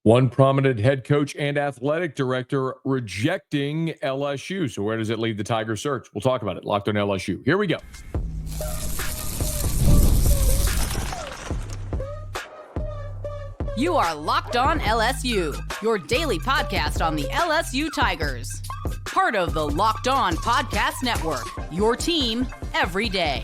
One prominent head coach and athletic director rejecting LSU. So where does it leave the Tiger search? We'll talk about it. Locked on LSU. Here we go. You are Locked On LSU, your daily podcast on the LSU Tigers. Part of the Locked On Podcast Network, your team every day.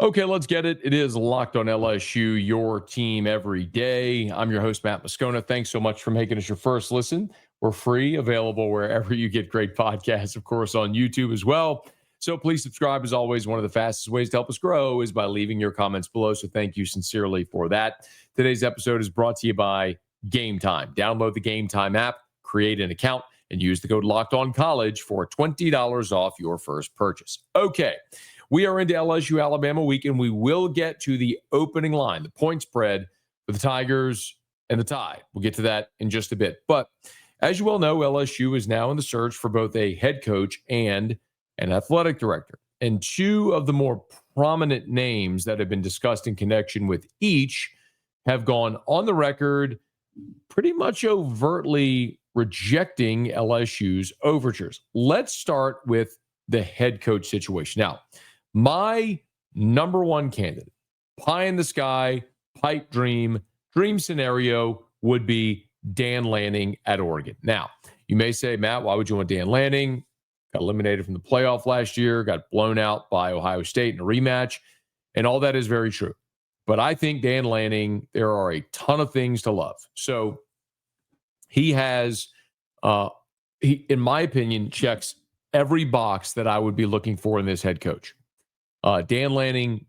Okay, let's get it. It is Locked on LSU, your team every day. I'm your host, Matt Moscona. Thanks so much for making us your first listen. We're free, available wherever you get great podcasts, of course, on YouTube as well. So please subscribe. As always, one of the fastest ways to help us grow is by leaving your comments below. So thank you sincerely for that. Today's episode is brought to you by Game Time. Download the Game Time app, create an account, and use the code LOCKEDONCollege for $20 off your first purchase. Okay. We are into LSU Alabama week, and we will get to the opening line, the point spread for the Tigers and the Tide. We'll get to that in just a bit. But as you well know, LSU is now in the search for both a head coach and an athletic director. And two of the more prominent names that have been discussed in connection with each have gone on the record pretty much overtly rejecting LSU's overtures. Let's start with the head coach situation. Now, my number one candidate, pie in the sky, pipe dream scenario would be Dan Lanning at Oregon. Now, you may say, Matt, why would you want Dan Lanning? Got eliminated from the playoff last year, got blown out by Ohio State in a rematch, and all that is very true. But I think Dan Lanning, there are a ton of things to love. So he has, in my opinion, checks every box that I would be looking for in this head coach. Dan Lanning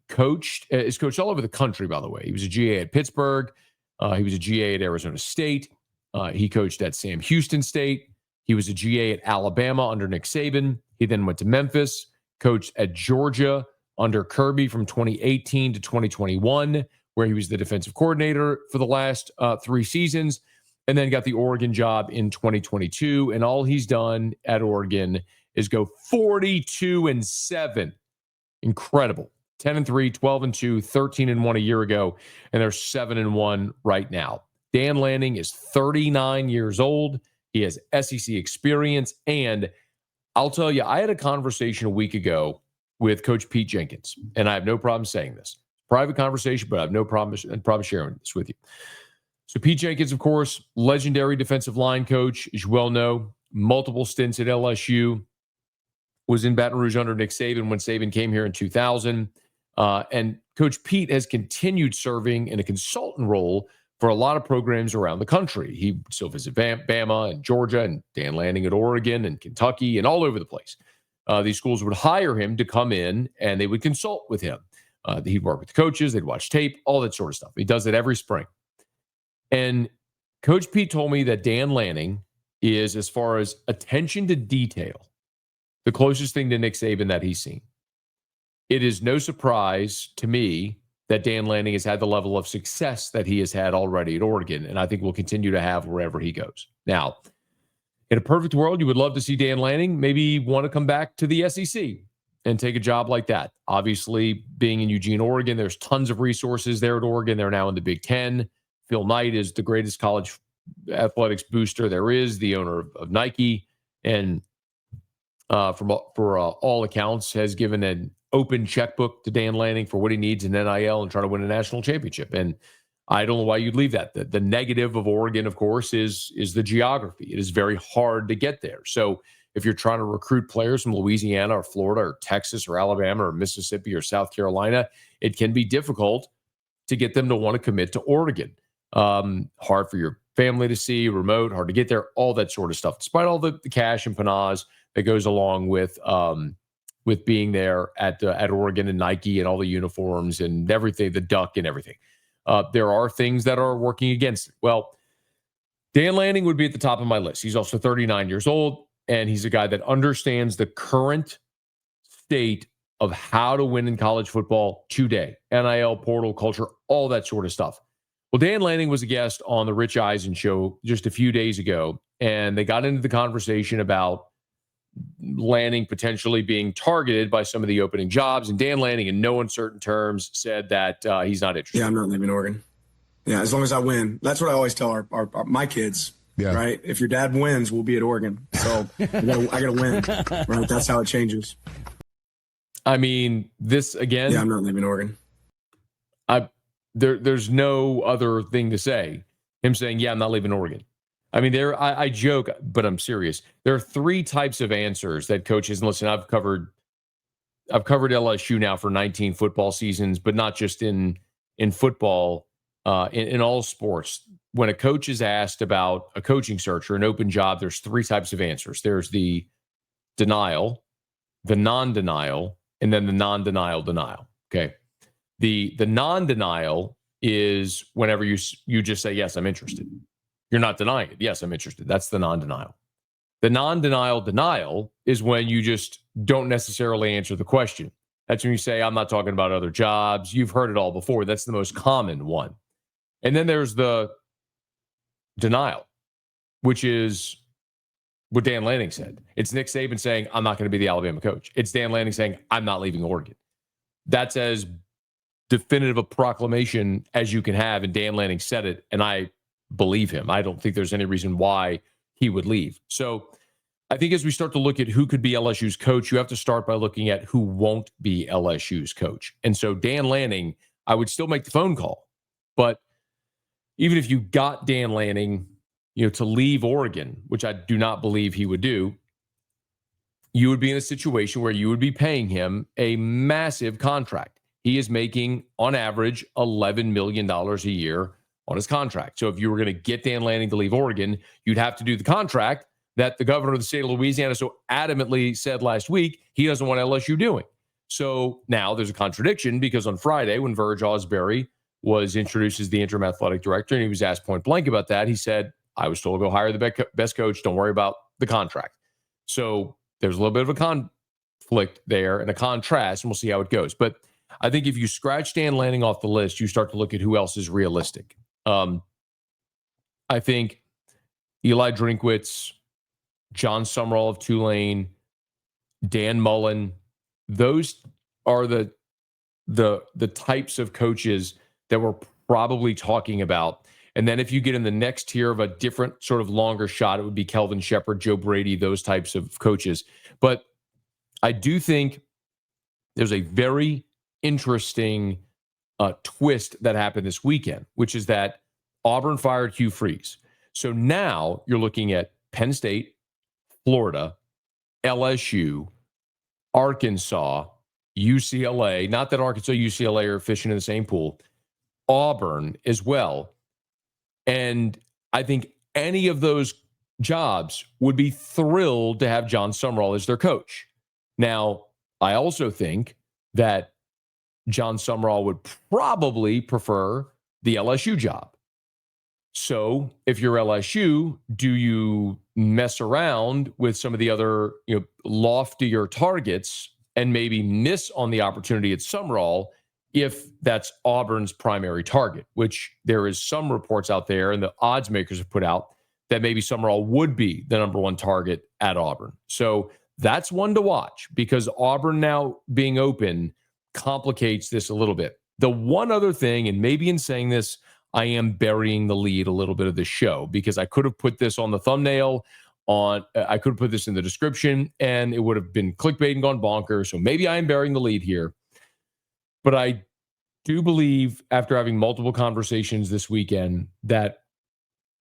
is coached all over the country, by the way. He was a GA at Pittsburgh. He was a GA at Arizona State. He coached at Sam Houston State. He was a GA at Alabama under Nick Saban. He then went to Memphis, coached at Georgia under Kirby from 2018 to 2021, where he was the defensive coordinator for the last 3 seasons, and then got the Oregon job in 2022. And all he's done at Oregon is go 42-7. Incredible. 10-3, 12-2, 13-1 a year ago, and they're 7-1 right now. Dan Lanning is 39 years old. He has SEC experience, and I'll tell you, I had a conversation a week ago with Coach Pete Jenkins, and I have no problem saying this. Private conversation, but I have no problem sharing this with you. So Pete Jenkins, of course, legendary defensive line coach, as you well know, multiple stints at LSU. Was in Baton Rouge under Nick Saban when Saban came here in 2000. And Coach Pete has continued serving in a consultant role for a lot of programs around the country. He still visits Bama and Georgia and Dan Lanning at Oregon and Kentucky and all over the place. These schools would hire him to come in and they would consult with him. He'd work with the coaches. They'd watch tape, all that sort of stuff. He does it every spring. And Coach Pete told me that Dan Lanning is, as far as attention to detail, the closest thing to Nick Saban that he's seen. It is no surprise to me that Dan Lanning has had the level of success that he has had already at Oregon, and I think will continue to have wherever he goes. Now, in a perfect world, you would love to see Dan Lanning maybe want to come back to the SEC and take a job like that. Obviously, being in Eugene, Oregon, there's tons of resources there at Oregon. They're now in the Big Ten. Phil Knight is the greatest college athletics booster there is, the owner of Nike, and for all accounts, has given an open checkbook to Dan Lanning for what he needs in NIL and try to win a national championship. And I don't know why you'd leave that. The negative of Oregon, of course, is the geography. It is very hard to get there. So if you're trying to recruit players from Louisiana or Florida or Texas or Alabama or Mississippi or South Carolina, it can be difficult to get them to want to commit to Oregon. Hard for your family to see, remote, hard to get there, all that sort of stuff, despite all the cash and panaz that goes along with being there at Oregon and Nike and all the uniforms and everything, the duck and everything. There are things that are working against it. Well, Dan Lanning would be at the top of my list. He's also 39 years old, and he's a guy that understands the current state of how to win in college football today. NIL, portal, culture, all that sort of stuff. Well, Dan Lanning was a guest on the Rich Eisen show just a few days ago, and they got into the conversation about Lanning potentially being targeted by some of the opening jobs. And Dan Lanning, in no uncertain terms, said that he's not interested. Yeah, I'm not leaving Oregon. Yeah, as long as I win. That's what I always tell my kids. Yeah. Right. If your dad wins, we'll be at Oregon. So I gotta win. Right. That's how it changes. I mean, this again. Yeah, I'm not leaving Oregon. There's no other thing to say. Him saying, "Yeah, I'm not leaving Oregon." I mean, I joke, but I'm serious. There are three types of answers that coaches. And listen, I've covered LSU now for 19 football seasons, but not just in football. In all sports, when a coach is asked about a coaching search or an open job, there's three types of answers. There's the denial, the non-denial, and then the non-denial denial. Okay. The non-denial is whenever you just say, yes, I'm interested. You're not denying it. Yes, I'm interested. That's the non-denial. The non-denial denial is when you just don't necessarily answer the question. That's when you say, I'm not talking about other jobs. You've heard it all before. That's the most common one. And then there's the denial, which is what Dan Lanning said. It's Nick Saban saying, I'm not going to be the Alabama coach. It's Dan Lanning saying, I'm not leaving Oregon. That's as definitive a proclamation as you can have. And Dan Lanning said it, and I believe him. I don't think there's any reason why he would leave. So I think as we start to look at who could be LSU's coach, you have to start by looking at who won't be LSU's coach. And so Dan Lanning, I would still make the phone call. But even if you got Dan Lanning, to leave Oregon, which I do not believe he would do, you would be in a situation where you would be paying him a massive contract. He is making, on average, $11 million a year on his contract. So if you were going to get Dan Lanning to leave Oregon, you'd have to do the contract that the governor of the state of Louisiana so adamantly said last week he doesn't want LSU doing. So now there's a contradiction because on Friday, when Verge Osbury was introduced as the interim athletic director and he was asked point blank about that, he said, I was told to go hire the best coach. Don't worry about the contract. So there's a little bit of a conflict there and a contrast, and we'll see how it goes. But I think if you scratch Dan Lanning off the list, you start to look at who else is realistic. I think Eli Drinkwitz, John Summerall of Tulane, Dan Mullen, those are the types of coaches that we're probably talking about. And then if you get in the next tier of a different sort of longer shot, it would be Kelvin Shepard, Joe Brady, those types of coaches. But I do think there's a very interesting twist that happened this weekend, which is that Auburn fired Hugh Freeze. So now you're looking at Penn State, Florida, LSU, Arkansas, UCLA. Not that Arkansas, UCLA are fishing in the same pool. Auburn as well. And I think any of those jobs would be thrilled to have John Summerall as their coach. Now, I also think that John Summerall would probably prefer the LSU job. So if you're LSU, do you mess around with some of the other, loftier targets and maybe miss on the opportunity at Summerall if that's Auburn's primary target, which there is some reports out there and the odds makers have put out that maybe Summerall would be the number one target at Auburn. So that's one to watch because Auburn now being open complicates this a little bit. The one other thing, and maybe in saying this, I am burying the lead a little bit of the show because I could have put this on the thumbnail, I could have put this in the description, and it would have been clickbait and gone bonkers. So maybe I am burying the lead here. But I do believe, after having multiple conversations this weekend, that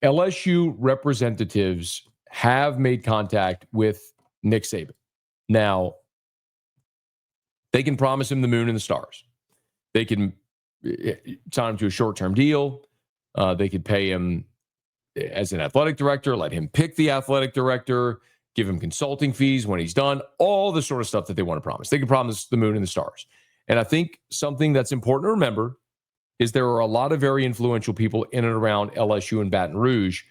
LSU representatives have made contact with Nick Saban. Now, they can promise him the moon and the stars. They can sign him to a short-term deal. They could pay him as an athletic director, let him pick the athletic director, give him consulting fees when he's done, all the sort of stuff that they want to promise. They can promise the moon and the stars. And I think something that's important to remember is there are a lot of very influential people in and around LSU and Baton Rouge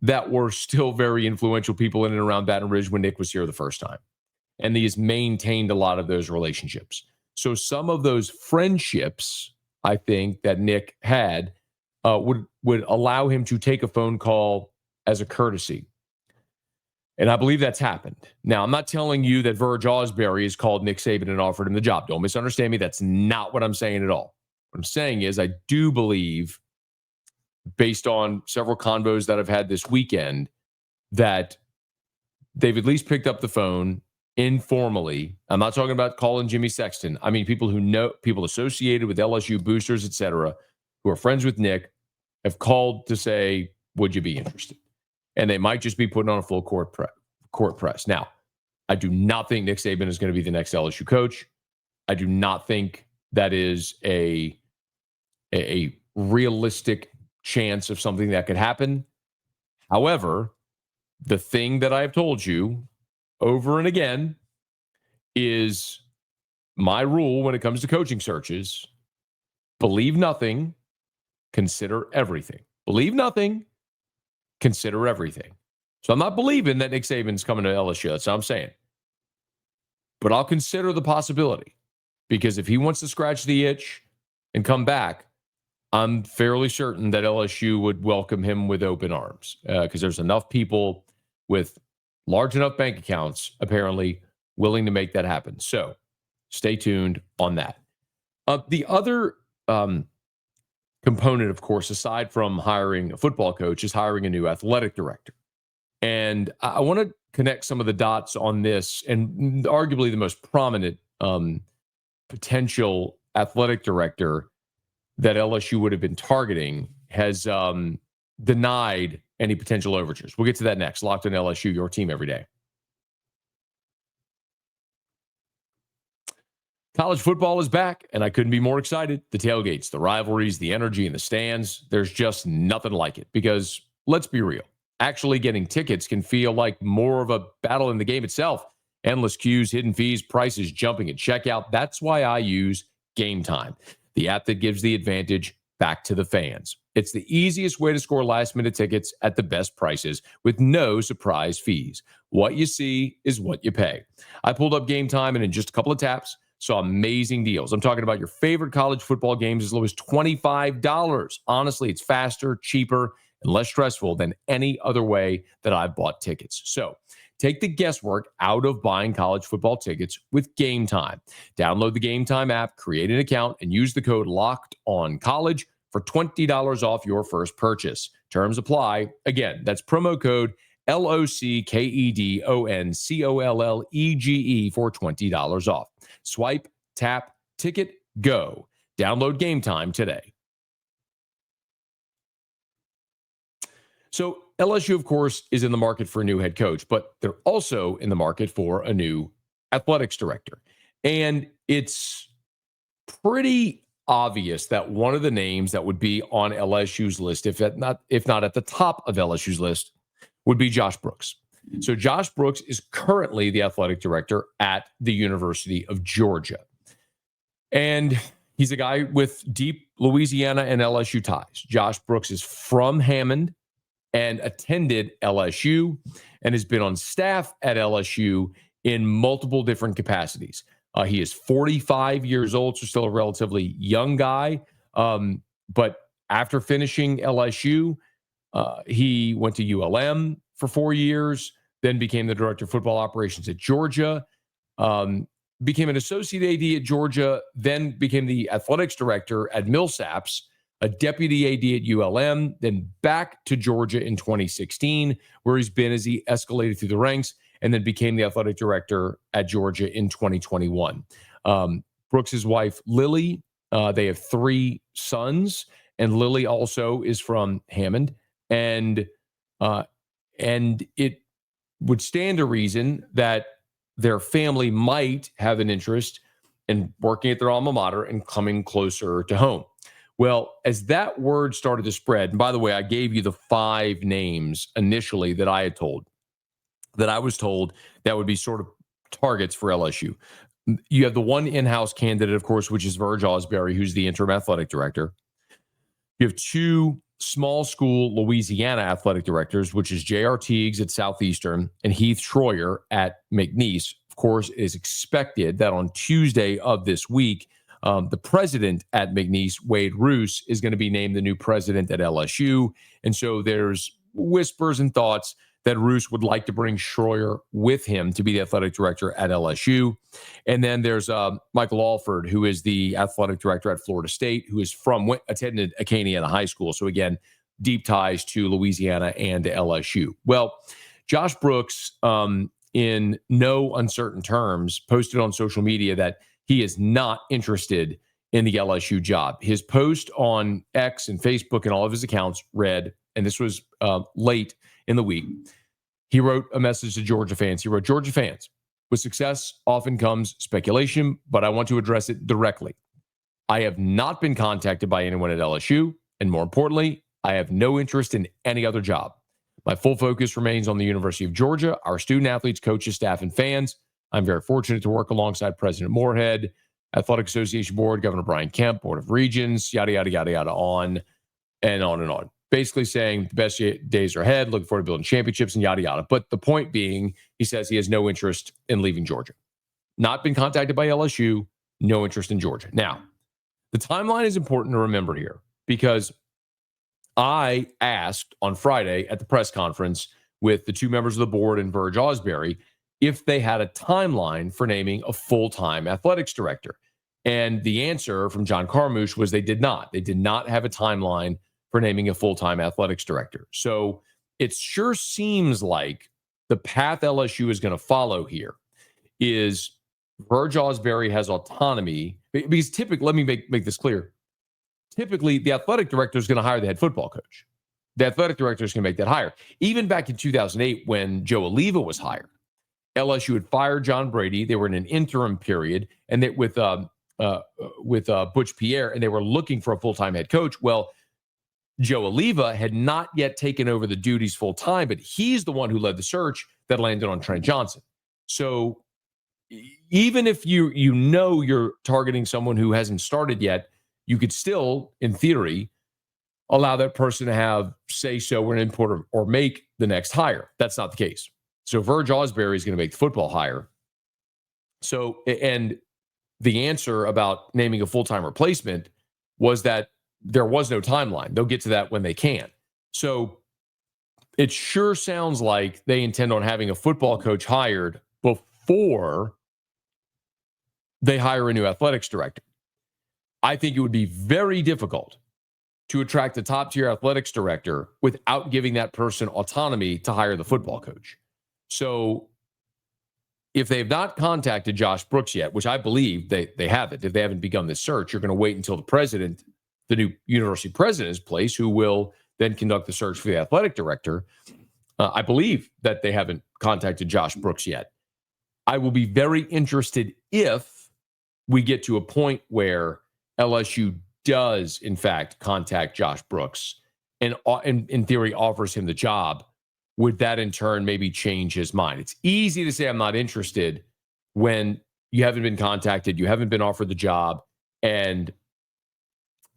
that were still very influential people in and around Baton Rouge when Nick was here the first time. And he has maintained a lot of those relationships. So some of those friendships, I think, that Nick had would allow him to take a phone call as a courtesy. And I believe that's happened. Now, I'm not telling you that Verge Osbury has called Nick Saban and offered him the job. Don't misunderstand me. That's not what I'm saying at all. What I'm saying is I do believe based on several convos that I've had this weekend, that they've at least picked up the phone informally. I'm not talking about calling Jimmy Sexton. I mean, people who know, people associated with LSU boosters, et cetera, who are friends with Nick, have called to say, would you be interested? And they might just be putting on a full court press. Now, I do not think Nick Saban is going to be the next LSU coach. I do not think that is a realistic chance of something that could happen. However, the thing that I've told you over and again is my rule when it comes to coaching searches: believe nothing, consider everything. Believe nothing, consider everything. So I'm not believing that Nick Saban's coming to LSU. That's what I'm saying. But I'll consider the possibility, because if he wants to scratch the itch and come back, I'm fairly certain that LSU would welcome him with open arms, because there's enough people with large enough bank accounts, apparently, willing to make that happen. So stay tuned on that. The other component, of course, aside from hiring a football coach, is hiring a new athletic director. And I want to connect some of the dots on this, and arguably the most prominent potential athletic director that LSU would have been targeting has denied any potential overtures. We'll get to that next. Locked on LSU, your team every day. College football is back, and I couldn't be more excited. The tailgates, the rivalries, the energy in the stands, there's just nothing like it. Because let's be real, actually getting tickets can feel like more of a battle in the game itself. Endless queues, hidden fees, prices jumping at checkout. That's why I use Game Time, the app that gives the advantage back to the fans. It's the easiest way to score last-minute tickets at the best prices with no surprise fees. What you see is what you pay. I pulled up Game Time, and in just a couple of taps, saw amazing deals. I'm talking about your favorite college football games as low as $25. Honestly, it's faster, cheaper, and less stressful than any other way that I've bought tickets. So take the guesswork out of buying college football tickets with Game Time. Download the Game Time app, create an account, and use the code LOCKEDONCollege for $20 off your first purchase. Terms apply. Again, that's promo code LOCKEDONCOLLEGE for $20 off. Swipe, tap, ticket, go. Download Game Time today. So LSU, of course, is in the market for a new head coach, but they're also in the market for a new athletics director. And it's pretty obvious that one of the names that would be on LSU's list, if not at the top of LSU's list, would be Josh Brooks. So Josh Brooks is currently the athletic director at the University of Georgia. And he's a guy with deep Louisiana and LSU ties. Josh Brooks is from Hammond and attended LSU and has been on staff at LSU in multiple different capacities. He is 45 years old, so still a relatively young guy. But after finishing LSU, he went to ULM for 4 years, then became the director of football operations at Georgia, became an associate AD at Georgia, then became the athletics director at Millsaps, a deputy AD at ULM, then back to Georgia in 2016, where he's been as he escalated through the ranks, and then became the athletic director at Georgia in 2021. Brooks' wife, Lily, they have 3 sons, and Lily also is from Hammond. And it would stand to reason that their family might have an interest in working at their alma mater and coming closer to home. Well, as that word started to spread, and by the way, I gave you the 5 names initially that I was told that would be sort of targets for LSU. You have the one in-house candidate, of course, which is Verge Osbury, who's the interim athletic director. You have 2 small school Louisiana athletic directors, which is J.R. Teagues at Southeastern and Heath Schroyer at McNeese. Of course, it is expected that on Tuesday of this week, the president at McNeese, Wade Roos, is going to be named the new president at LSU. And so there's whispers and thoughts that Roos would like to bring Schroyer with him to be the athletic director at LSU. And then there's Michael Alford, who is the athletic director at Florida State, who is attended Acadiana High School. So again, deep ties to Louisiana and to LSU. Well, Josh Brooks, in no uncertain terms, posted on social media that he is not interested in the LSU job. His post on X and Facebook and all of his accounts read, and this was late in the week, he wrote a message to Georgia fans. He wrote, "Georgia fans, with success often comes speculation, but I want to address it directly. I have not been contacted by anyone at LSU, and more importantly, I have no interest in any other job. My full focus remains on the University of Georgia, our student athletes, coaches, staff, and fans. I'm very fortunate to work alongside President Moorhead, Athletic Association Board, Governor Brian Kemp, Board of Regents, yada, yada, yada, yada, on and on and on." Basically saying the best days are ahead, looking forward to building championships and yada, yada. But the point being, he says he has no interest in leaving Georgia. Not been contacted by LSU, no interest in Georgia. Now, the timeline is important to remember here because I asked on Friday at the press conference with the two members of the board and Verge Osbury if they had a timeline for naming a full-time athletics director. And the answer from John Carmouche was they did not. They did not have a timeline for naming a full-time athletics director. So it sure seems like the path LSU is going to follow here is Verge Osbury has autonomy because typically, let me make this clear. Typically, the athletic director is going to hire the head football coach. The athletic director is going to make that hire. Even back in 2008, when Joe Oliva was hired, LSU had fired John Brady. They were in an interim period, and with Butch Pierre, and they were looking for a full-time head coach. Well, Joe Oliva had not yet taken over the duties full-time, but he's the one who led the search that landed on Trent Johnson. So even if you're targeting someone who hasn't started yet, you could still, in theory, allow that person to have say-so or an input or make the next hire. That's not the case. So Verge Osbury is going to make the football hire. So, and the answer about naming a full-time replacement was that there was no timeline. They'll get to that when they can. So it sure sounds like they intend on having a football coach hired before they hire a new athletics director. I think it would be very difficult to attract a top-tier athletics director without giving that person autonomy to hire the football coach. So if they have not contacted Josh Brooks yet, which I believe they haven't, if they haven't begun this search, you're going to wait until the new university president is placed, who will then conduct the search for the athletic director. I believe that they haven't contacted Josh Brooks yet. I will be very interested if we get to a point where LSU does, in fact, contact Josh Brooks and in theory offers him the job. Would that in turn maybe change his mind? It's easy to say I'm not interested when you haven't been contacted, you haven't been offered the job, and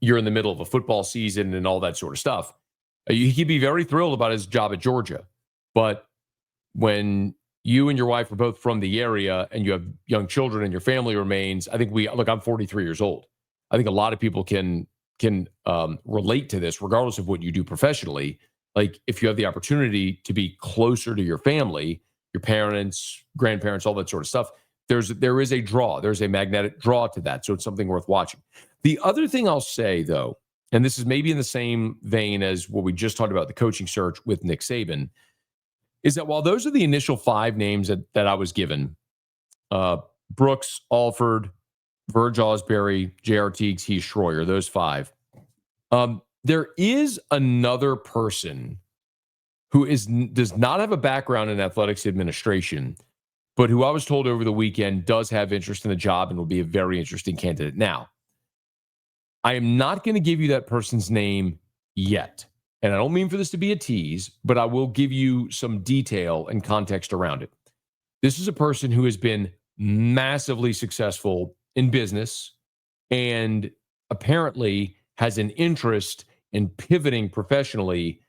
you're in the middle of a football season and all that sort of stuff. He'd be very thrilled about his job at Georgia. But when you and your wife are both from the area and you have young children and your family remains, I think I'm 43 years old. I think a lot of people can relate to this regardless of what you do professionally. Like if you have the opportunity to be closer to your family, your parents, grandparents, all that sort of stuff, there is a draw. There's a magnetic draw to that. So it's something worth watching. The other thing I'll say, though, and this is maybe in the same vein as what we just talked about, the coaching search with Nick Saban, is that while those are the initial 5 names that I was given, Brooks, Alford, Verge Osbury, J.R. Teagues, Heath Schroyer, those 5, there is another person who does not have a background in athletics administration, but who I was told over the weekend does have interest in the job and will be a very interesting candidate. Now, I am not going to give you that person's name yet. And I don't mean for this to be a tease, but I will give you some detail and context around it. This is a person who has been massively successful in business and apparently has an interest in pivoting professionally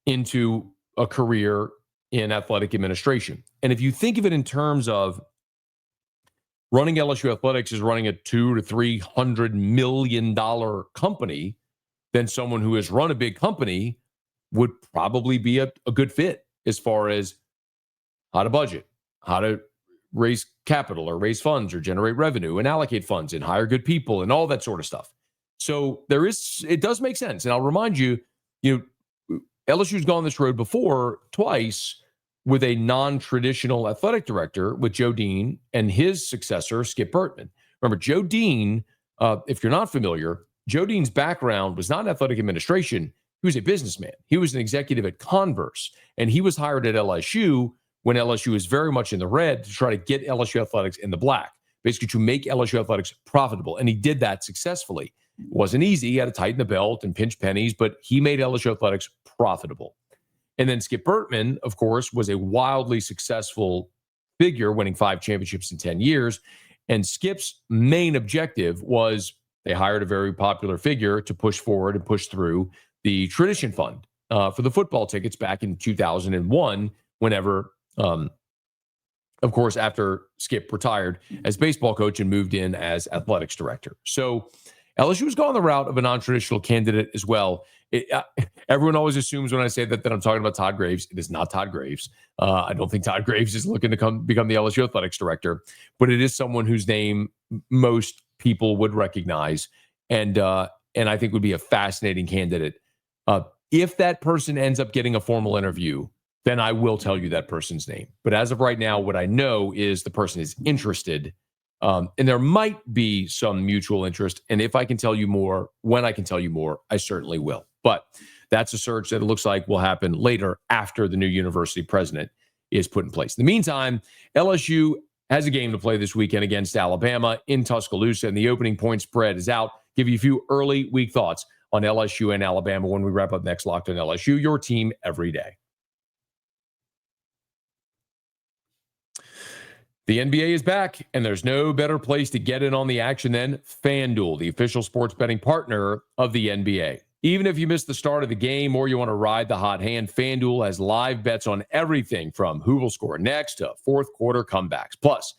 into a career in athletic administration. And if you think of it in terms of running LSU athletics is running a $200 to $300 million company, then someone who has run a big company would probably be a good fit as far as how to budget, how to raise capital or raise funds or generate revenue and allocate funds and hire good people and all that sort of stuff. So it does make sense. And I'll remind you, LSU's gone this road before, twice, with a non-traditional athletic director with Joe Dean and his successor, Skip Bertman. Remember, Joe Dean, if you're not familiar, Joe Dean's background was not in athletic administration. He was a businessman. He was an executive at Converse, and he was hired at LSU when LSU was very much in the red to try to get LSU athletics in the black, basically to make LSU athletics profitable. And he did that successfully. It wasn't easy. He had to tighten the belt and pinch pennies, but he made LSU athletics profitable. And then Skip Bertman, of course, was a wildly successful figure, winning 5 championships in 10 years. And Skip's main objective was they hired a very popular figure to push forward and push through the Tradition Fund for the football tickets back in 2001, whenever, of course, after Skip retired as baseball coach and moved in as athletics director. So LSU has gone the route of a non-traditional candidate as well. Everyone always assumes when I say that I'm talking about Todd Graves. It is not Todd Graves. I don't think Todd Graves is looking to become the LSU athletics director, but it is someone whose name most people would recognize, and I think would be a fascinating candidate. If that person ends up getting a formal interview, then I will tell you that person's name. But as of right now, what I know is the person is interested. And there might be some mutual interest. And if I can tell you more, when I can tell you more, I certainly will. But that's a search that it looks like will happen later after the new university president is put in place. In the meantime, LSU has a game to play this weekend against Alabama in Tuscaloosa, and the opening point spread is out. Give you a few early week thoughts on LSU and Alabama when we wrap up next. Locked on LSU, your team every day. The NBA is back, and there's no better place to get in on the action than FanDuel, the official sports betting partner of the NBA. Even if you missed the start of the game or you want to ride the hot hand, FanDuel has live bets on everything from who will score next to fourth quarter comebacks. Plus,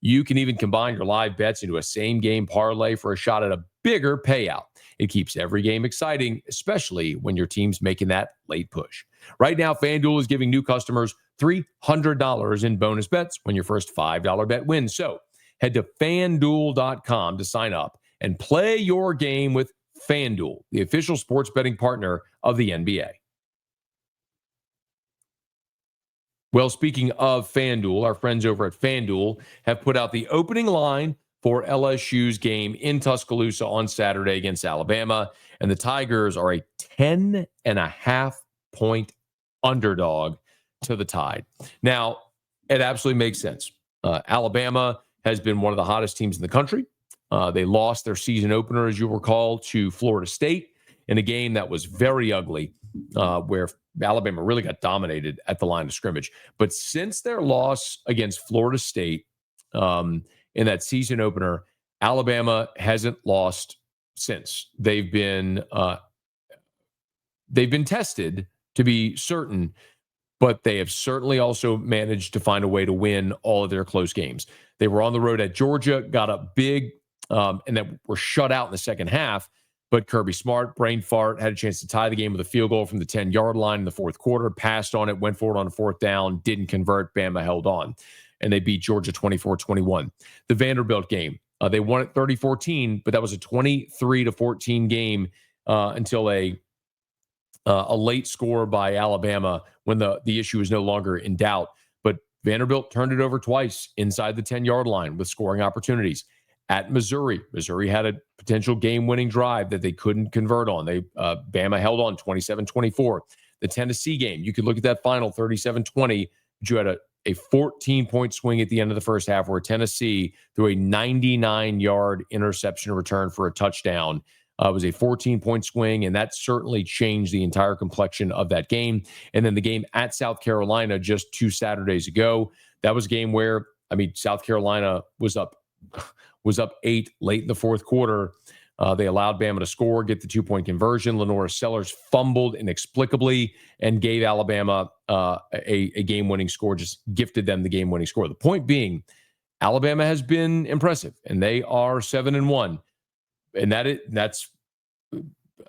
you can even combine your live bets into a same-game parlay for a shot at a bigger payout. It keeps every game exciting, especially when your team's making that late push. Right now, FanDuel is giving new customers $300 in bonus bets when your first $5 bet wins. So head to FanDuel.com to sign up and play your game with FanDuel, the official sports betting partner of the NBA. Well, speaking of FanDuel, our friends over at FanDuel have put out the opening line for LSU's game in Tuscaloosa on Saturday against Alabama. And the Tigers are a 10.5-point underdog to the Tide. Now, it absolutely makes sense. Alabama has been one of the hottest teams in the country. They lost their season opener, as you recall, to Florida State in a game that was very ugly, where Alabama really got dominated at the line of scrimmage. But since their loss against Florida State in that season opener, Alabama hasn't lost since. They've been tested to be certain, but they have certainly also managed to find a way to win all of their close games. They were on the road at Georgia, got up big, and then were shut out in the second half. But Kirby Smart, brain fart, had a chance to tie the game with a field goal from the 10-yard line in the fourth quarter, passed on it, went for it on a fourth down, didn't convert. Bama held on, and they beat Georgia 24-21. The Vanderbilt game, they won it 30-14, but that was a 23-14 game until a late score by Alabama when the issue is no longer in doubt. But Vanderbilt turned it over twice inside the 10-yard line with scoring opportunities. At Missouri had a potential game-winning drive that they couldn't convert on. Bama held on 27-24. The Tennessee game, you could look at that final 37-20, but you had a 14-point swing at the end of the first half where Tennessee threw a 99-yard interception return for a touchdown. It was a 14-point swing, and that certainly changed the entire complexion of that game. And then the game at South Carolina just 2 Saturdays ago, that was a game where, South Carolina was up 8 late in the fourth quarter. They allowed Bama to score, get the 2-point conversion. Lenora Sellers fumbled inexplicably and gave Alabama a game-winning score, just gifted them the game-winning score. The point being, Alabama has been impressive, and they are 7-1. And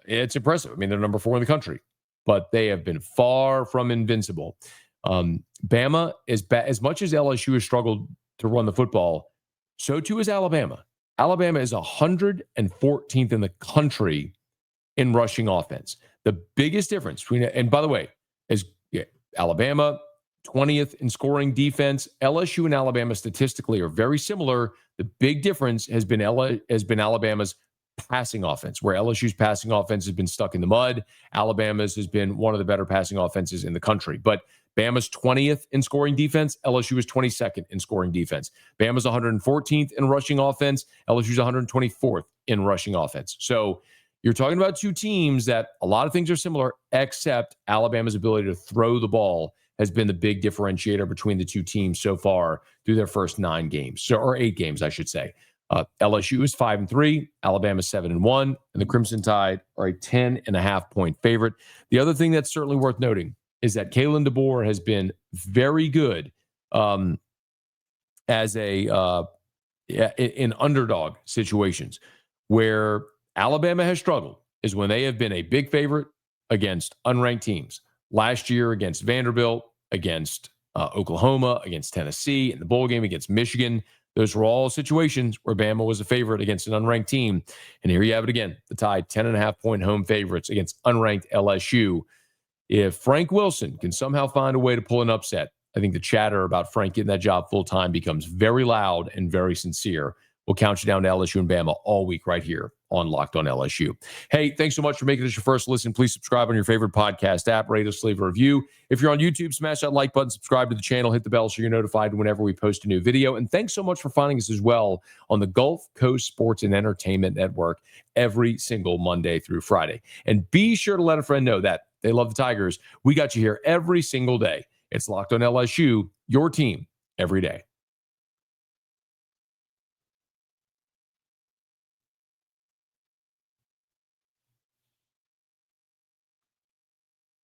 it's impressive. They're number 4 in the country, but they have been far from invincible. Bama, as much as LSU has struggled to run the football, so too is Alabama. Alabama is 114th in the country in rushing offense. The biggest difference between, and by the way, is Alabama 20th in scoring defense. LSU and Alabama statistically are very similar. The big difference has been Alabama's passing offense, where LSU's passing offense has been stuck in the mud. Alabama's has been one of the better passing offenses in the country. But Bama's 20th in scoring defense. LSU is 22nd in scoring defense. Bama's 114th in rushing offense. LSU's 124th in rushing offense. So you're talking about two teams that a lot of things are similar, except Alabama's ability to throw the ball has been the big differentiator between the two teams so far through their first 9 games, or 8 games, I should say. LSU is 5-3, Alabama 7-1, and the Crimson Tide are a 10.5-point favorite. The other thing that's certainly worth noting is that Kalen DeBoer has been very good as in underdog situations. Where Alabama has struggled is when they have been a big favorite against unranked teams. Last year against Vanderbilt, against Oklahoma, against Tennessee, in the bowl game against Michigan. Those were all situations where Bama was a favorite against an unranked team. And here you have it again. The Tide, 10.5-point home favorites against unranked LSU. If Frank Wilson can somehow find a way to pull an upset, I think the chatter about Frank getting that job full-time becomes very loud and very sincere. We'll count you down to LSU and Bama all week right here on Locked on LSU. Hey, thanks so much for making this your first listen. Please subscribe on your favorite podcast app. Rate us, leave a review. If you're on YouTube, smash that like button, subscribe to the channel, hit the bell so you're notified whenever we post a new video. And thanks so much for finding us as well on the Gulf Coast Sports and Entertainment Network every single Monday through Friday. And be sure to let a friend know that they love the Tigers. We got you here every single day. It's Locked on LSU, your team every day.